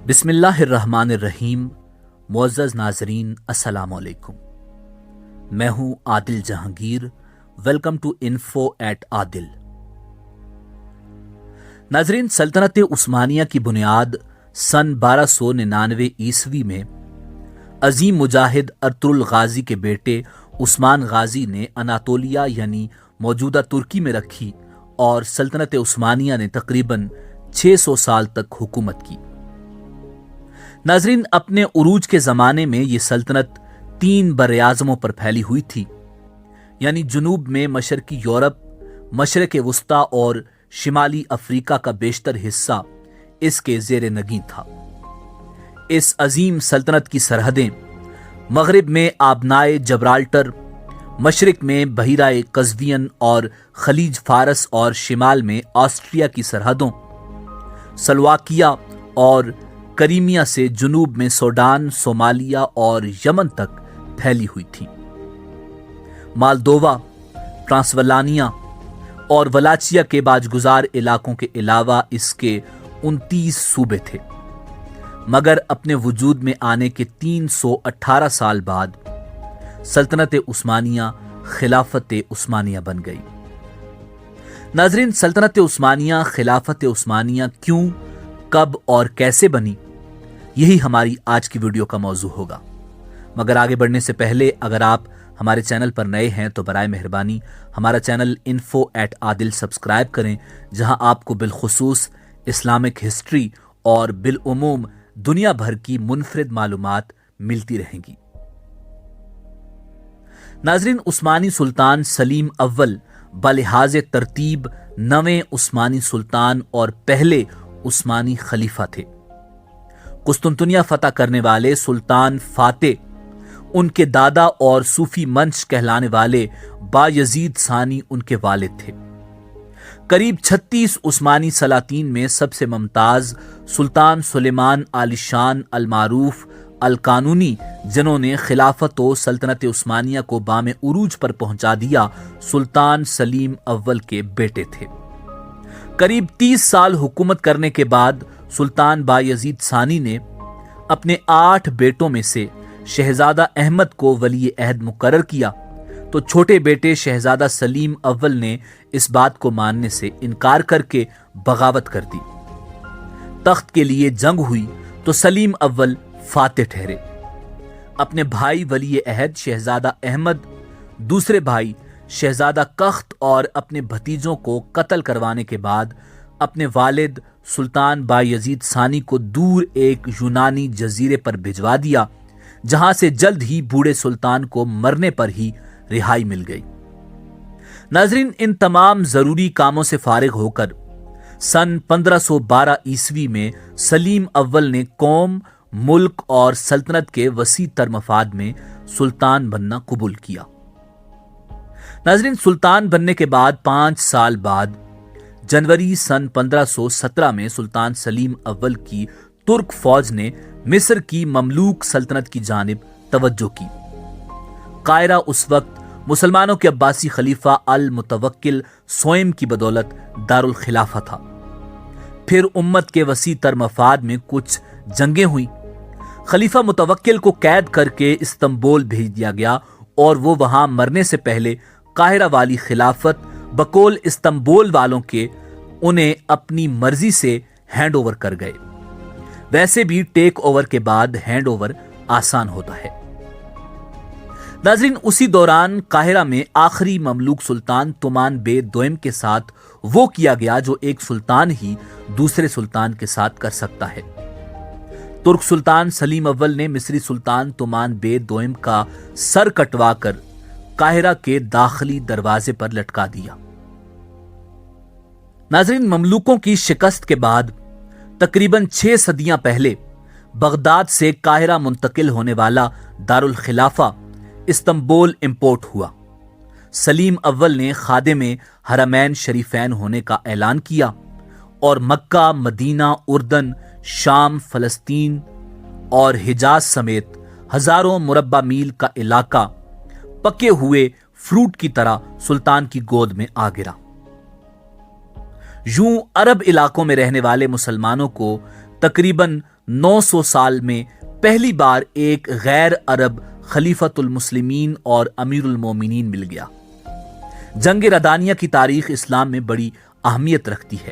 بسم اللہ الرحمن الرحیم۔ معزز ناظرین السلام علیکم، میں ہوں Adil Jahangir. Welcome to info at Adil. ناظرین، سلطنت عثمانیہ کی بنیاد سن 1299 عیسوی میں عظیم مجاہد ارطغرل غازی کے بیٹے عثمان غازی نے اناطولیہ یعنی موجودہ ترکی میں رکھی اور سلطنت عثمانیہ نے تقریباً 600 سال تک حکومت کی۔ ناظرین، اپنے عروج کے زمانے میں یہ سلطنت 3 براعظموں پر پھیلی ہوئی تھی، یعنی جنوب میں مشرقی یورپ، مشرق وسطیٰ اور شمالی افریقہ کا بیشتر حصہ اس کے زیر نگین تھا۔ اس عظیم سلطنت کی سرحدیں مغرب میں آبنائے جبرالٹر، مشرق میں بحیرہ قزوین اور خلیج فارس اور شمال میں آسٹریا کی سرحدوں، سلواکیہ اور کریمیا سے جنوب میں سوڈان، صومالیہ اور یمن تک پھیلی ہوئی تھی۔ مالدووا، ٹرانسولانیا اور ولاچیا کے باجگزار علاقوں کے علاوہ اس کے 29 صوبے تھے، مگر اپنے وجود میں آنے کے 318 سال بعد سلطنت عثمانیہ خلافت عثمانیہ بن گئی۔ ناظرین، سلطنت عثمانیہ خلافت عثمانیہ کیوں، کب اور کیسے بنی، یہی ہماری آج کی ویڈیو کا موضوع ہوگا۔ مگر آگے بڑھنے سے پہلے اگر آپ ہمارے چینل پر نئے ہیں تو برائے مہربانی ہمارا channel info at Adil subscribe کریں، جہاں آپ کو بالخصوص اسلامک ہسٹری اور بالعموم دنیا بھر کی منفرد معلومات ملتی رہیں گی۔ ناظرین، عثمانی سلطان سلیم اول بلحاظ ترتیب 9ویں عثمانی سلطان اور پہلے عثمانی خلیفہ تھے۔ قسطنطنیہ فتح کرنے والے سلطان فاتح، ان کے دادا اور صوفی منش کہلانے والے بایزید ثانی ان کے والد تھے۔ قریب 36 عثمانی سلاطین میں سب سے ممتاز سلطان سلیمان آل شان المعروف القانونی، جنہوں نے خلافت و سلطنت عثمانیہ کو بام عروج پر پہنچا دیا، سلطان سلیم اول کے بیٹے تھے۔ قریب 30 سال حکومت کرنے کے بعد سلطان بایزید ثانی نے اپنے 8 بیٹوں میں سے شہزادہ احمد کو ولی عہد مقرر کیا، تو چھوٹے بیٹے شہزادہ سلیم اول نے اس بات کو ماننے سے انکار کر کے بغاوت کر دی۔ تخت کے لیے جنگ ہوئی تو سلیم اول فاتح ٹھہرے۔ اپنے بھائی ولی عہد شہزادہ احمد، دوسرے بھائی شہزادہ کخت اور اپنے بھتیجوں کو قتل کروانے کے بعد اپنے والد سلطان بایزید ثانی کو دور ایک یونانی جزیرے پر بھجوا دیا، جہاں سے جلد ہی بوڑھے سلطان کو مرنے پر ہی رہائی مل گئی۔ ناظرین، ان تمام ضروری کاموں سے فارغ ہو کر سن 1512 عیسوی میں سلیم اول نے قوم، ملک اور سلطنت کے وسیع تر مفاد میں سلطان بننا قبول کیا۔ ناظرین، سلطان بننے کے بعد 5 سال بعد جنوری سن 1517 میں سلطان سلیم اول کی ترک فوج نے مصر کی مملوک سلطنت کی جانب توجہ کی۔ قاہرہ اس وقت مسلمانوں کے عباسی خلیفہ المتوکل سوئم کی بدولت دارالخلافہ تھا۔ پھر امت کے وسیع تر مفاد میں کچھ جنگیں ہوئیں۔ خلیفہ متوکل کو قید کر کے استنبول بھیج دیا گیا اور وہ وہاں مرنے سے پہلے قاہرہ والی خلافت بقول استنبول والوں کے انہیں اپنی مرضی سے ہینڈ اوور کر گئے۔ ویسے بھی ٹیک اوور کے بعد ہینڈ اوور آسان ہوتا ہے۔ ناظرین، اسی دوران قاہرہ میں آخری مملوک سلطان تومان بے دوئم کے ساتھ وہ کیا گیا جو ایک سلطان ہی دوسرے سلطان کے ساتھ کر سکتا ہے۔ ترک سلطان سلیم اول نے مصری سلطان تومان بے دوئم کا سر کٹوا کر قاہرہ کے داخلی دروازے پر لٹکا دیا۔ ناظرین، مملوکوں کی شکست کے بعد تقریباً 6 صدیاں پہلے بغداد سے قاہرہ منتقل ہونے والا دارالخلافہ استنبول امپورٹ ہوا۔ سلیم اول نے خادم حرمین شریفین ہونے کا اعلان کیا اور مکہ، مدینہ، اردن، شام، فلسطین اور حجاز سمیت ہزاروں مربع میل کا علاقہ پکے ہوئے فروٹ کی طرح سلطان کی گود میں آ گرا۔ یوں عرب علاقوں میں رہنے والے مسلمانوں کو تقریباً 900 سال میں پہلی بار ایک غیر عرب خلیفۃ المسلمین اور امیر المومنین مل گیا۔ جنگ ردانیہ کی تاریخ اسلام میں بڑی اہمیت رکھتی ہے۔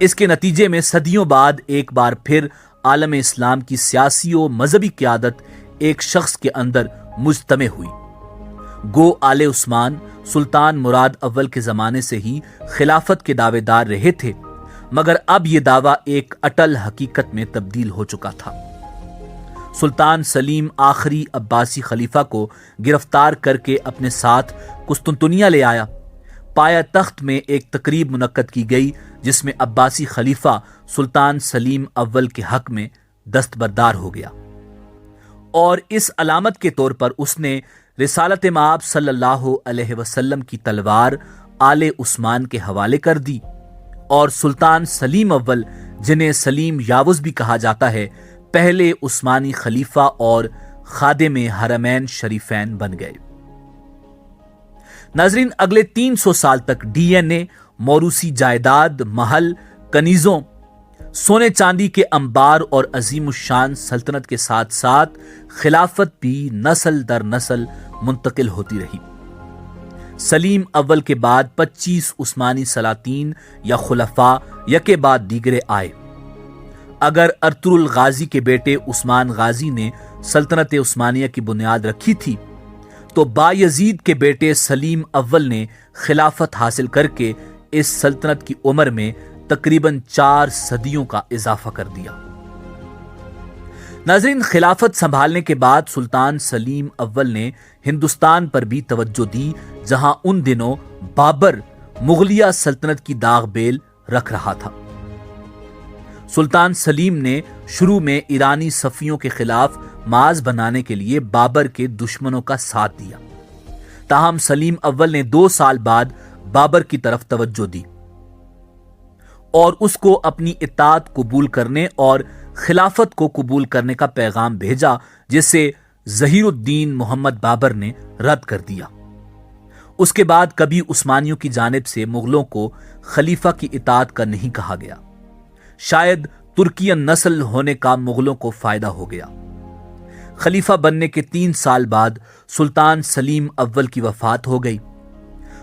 اس کے نتیجے میں صدیوں بعد ایک بار پھر عالم اسلام کی سیاسی و مذہبی قیادت ایک شخص کے اندر مجتمع ہوئی۔ گو آل عثمان سلطان مراد اول کے زمانے سے ہی خلافت کے دعوے دار رہے تھے، مگر اب یہ دعویٰ ایک اٹل حقیقت میں تبدیل ہو چکا تھا۔ سلطان سلیم آخری عباسی خلیفہ کو گرفتار کر کے اپنے ساتھ قسطنطنیہ لے آیا۔ پایا تخت میں ایک تقریب منعقد کی گئی جس میں عباسی خلیفہ سلطان سلیم اول کے حق میں دستبردار ہو گیا، اور اس علامت کے طور پر اس نے رسالت مآب صلی اللہ علیہ وسلم کی تلوار آل عثمان کے حوالے کر دی، اور سلطان سلیم اول، جنہیں سلیم یاوز بھی کہا جاتا ہے، پہلے عثمانی خلیفہ اور خادم حرمین شریفین بن گئے۔ ناظرین، اگلے 300 سال تک ڈی این اے، موروثی جائیداد، محل، کنیزوں، سونے چاندی کے انبار اور عظیم الشان سلطنت کے ساتھ ساتھ خلافت بھی نسل در نسل منتقل ہوتی رہی۔ سلیم اول کے بعد 25 عثمانی سلاطین یا خلفاء یکے بعد دیگرے آئے۔ اگر ارطغرل غازی کے بیٹے عثمان غازی نے سلطنت عثمانیہ کی بنیاد رکھی تھی، تو بایزید کے بیٹے سلیم اول نے خلافت حاصل کر کے اس سلطنت کی عمر میں تقریباً 4 صدیوں کا اضافہ کر دیا۔ ناظرین، خلافت سنبھالنے کے بعد سلطان سلیم اول نے ہندوستان پر بھی توجہ دی، جہاں ان دنوں بابر مغلیہ سلطنت کی داغ بیل رکھ رہا تھا۔ سلطان سلیم نے شروع میں ایرانی صفیوں کے خلاف ماز بنانے کے لیے بابر کے دشمنوں کا ساتھ دیا، تاہم سلیم اول نے 2 سال بعد بابر کی طرف توجہ دی اور اس کو اپنی اطاعت قبول کرنے اور خلافت کو قبول کرنے کا پیغام بھیجا، جسے ظہیر الدین محمد بابر نے رد کر دیا۔ اس کے بعد کبھی عثمانیوں کی جانب سے مغلوں کو خلیفہ کی اطاعت کا نہیں کہا گیا۔ شاید ترکین نسل ہونے کا مغلوں کو فائدہ ہو گیا۔ خلیفہ بننے کے 3 سال بعد سلطان سلیم اول کی وفات ہو گئی۔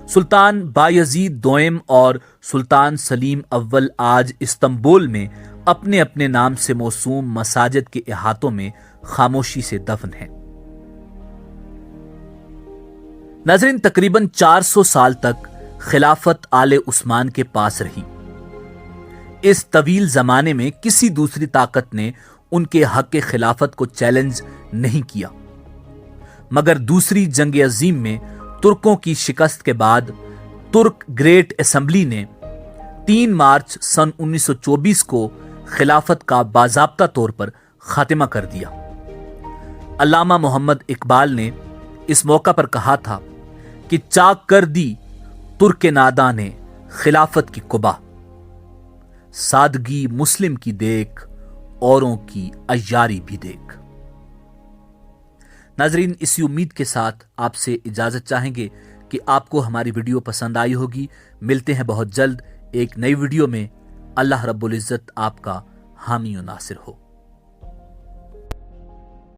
سلطان بایزید دوئم اور سلطان سلیم اول آج استنبول میں اپنے اپنے نام سے موسوم مساجد کے احاطوں میں خاموشی سے دفن ہیں۔ ناظرین، تقریباً 400 سال تک خلافت آل عثمان کے پاس رہی۔ اس طویل زمانے میں کسی دوسری طاقت نے ان کے حق خلافت کو چیلنج نہیں کیا، مگر دوسری جنگ عظیم میں ترکوں کی شکست کے بعد ترک گریٹ اسمبلی نے 3 مارچ سن 1924 کو خلافت کا باضابطہ طور پر خاتمہ کر دیا۔ علامہ محمد اقبال نے اس موقع پر کہا تھا کہ چاک کر دی ترک ناداں نے خلافت کی قبا، سادگی مسلم کی دیکھ اوروں کی عیاری بھی دیکھ۔ ناظرین، اسی امید کے ساتھ آپ سے اجازت چاہیں گے کہ آپ کو ہماری ویڈیو پسند آئی ہوگی۔ ملتے ہیں بہت جلد ایک نئی ویڈیو میں۔ اللہ رب العزت آپ کا حامی و ناصر ہو۔